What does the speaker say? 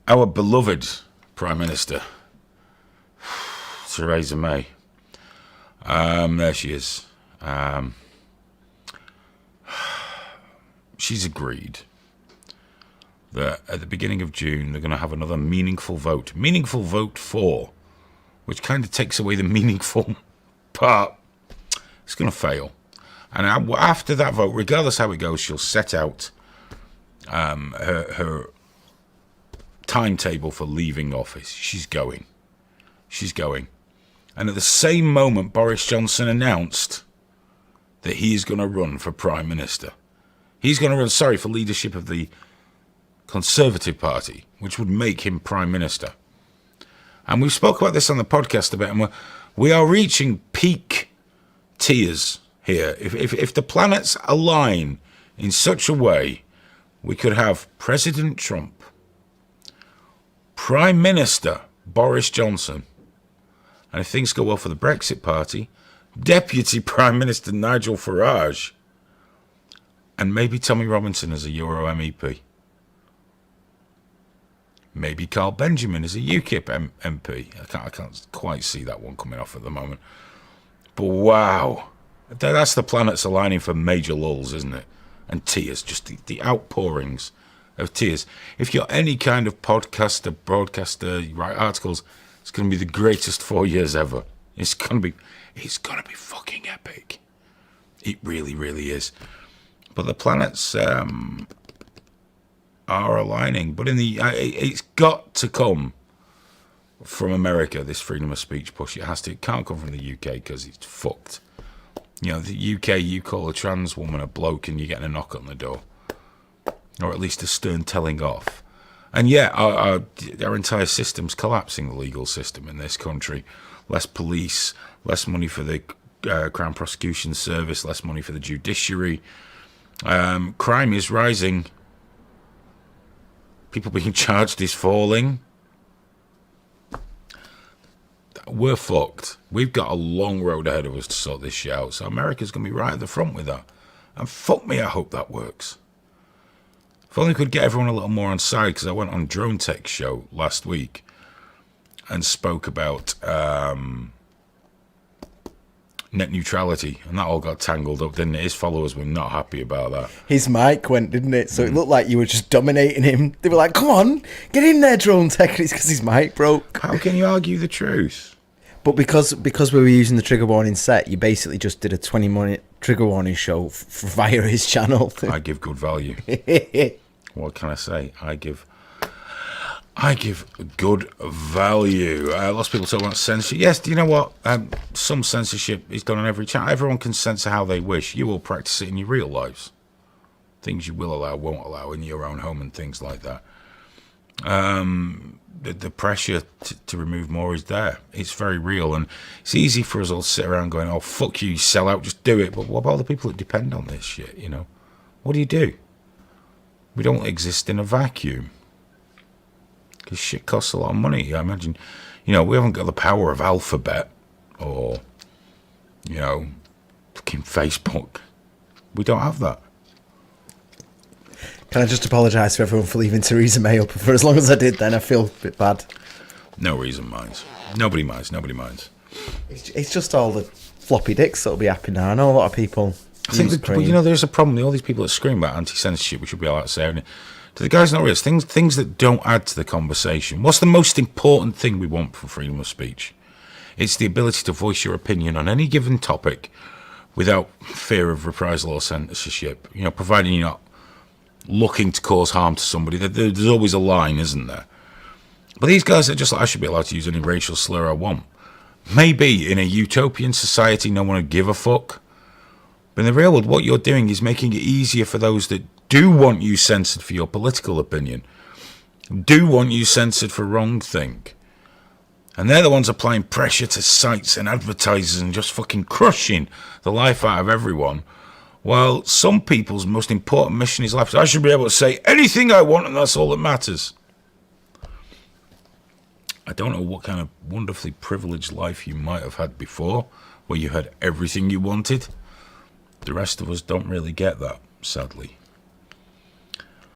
Our beloved Prime Minister, Theresa May. There she is. She's agreed that at the beginning of June they're going to have another meaningful vote. Meaningful vote for, which kind of takes away the meaningful part. It's going to fail. And after that vote, regardless how it goes, she'll set out her timetable for leaving office. She's going. And at the same moment, Boris Johnson announced that he's going to run for Prime Minister. He's going to run, for leadership of the Conservative Party, which would make him Prime Minister. And we've spoke about this on the podcast a bit, and we are reaching peak tiers here. If the planets align in such a way, we could have President Trump, Prime Minister Boris Johnson, and if things go well for the Brexit Party, Deputy Prime Minister Nigel Farage, and maybe Tommy Robinson as a Euro MEP. Maybe Carl Benjamin as a UKIP MP. I can't quite see that one coming off at the moment. But wow, that's the planets aligning for major lulls, isn't it? And tears, just the outpourings of tears. If you're any kind of podcaster, broadcaster, you write articles, it's going to be the greatest 4 years ever. It's going to be fucking epic. It really, really is. But the planets are aligning. But it's got to come from America, this freedom of speech push. It has to. It can't come from the UK because it's fucked. You know, the UK, you call a trans woman a bloke and you're getting a knock on the door. Or at least a stern telling off. And yeah, our entire system's collapsing, the legal system in this country. Less police, less money for the Crown Prosecution Service, less money for the judiciary. Crime is rising. People being charged is falling. We're fucked. We've got a long road ahead of us to sort this shit out. So America's going to be right at the front with that. And fuck me, I hope that works. If only we could get everyone a little more on side, because I went on Drone Tech's show last week and spoke about net neutrality, and that all got tangled up, didn't it? His followers were not happy about that. His mic went, didn't it? So it looked like you were just dominating him. They were like, come on, get in there, Drone Tech. It's because his mic broke. How can you argue the truth? But because we were using the trigger warning set, you basically just did a 20-minute trigger warning show via his channel. I give good value. What can I say? I give good value. Lots of people talk about censorship. Yes, do you know what? Some censorship is done on every channel. Everyone can censor how they wish. You will practice it in your real lives. Things you will allow, won't allow in your own home and things like that. The pressure to remove more is there. It's very real. And it's easy for us all to sit around going, oh, fuck you, sell out, just do it. But what about the people that depend on this shit, you know? What do? We don't exist in a vacuum. Because shit costs a lot of money. I imagine, you know, we haven't got the power of Alphabet or, you know, fucking Facebook. We don't have that. Can I just apologise to everyone for leaving Theresa May up for as long as I did then? I feel a bit bad. No reason minds. Nobody minds. It's just all the floppy dicks that'll be happy now. I know a lot of people. I think, but you know, there's a problem. All these people that scream about anti-censorship, we should be allowed to say, to the guys not realize things that don't add to the conversation. What's the most important thing we want for freedom of speech? It's the ability to voice your opinion on any given topic without fear of reprisal or censorship. You know, providing you're not looking to cause harm to somebody. There's always a line, isn't there? But these guys are just like, I should be allowed to use any racial slur I want. Maybe in a utopian society, no one would give a fuck. But in the real world, what you're doing is making it easier for those that do want you censored for your political opinion, do want you censored for wrongthink. And they're the ones applying pressure to sites and advertisers and just fucking crushing the life out of everyone. While some people's most important mission is life. I should be able to say anything I want and that's all that matters. I don't know what kind of wonderfully privileged life you might have had before, where you had everything you wanted. The rest of us don't really get that, sadly.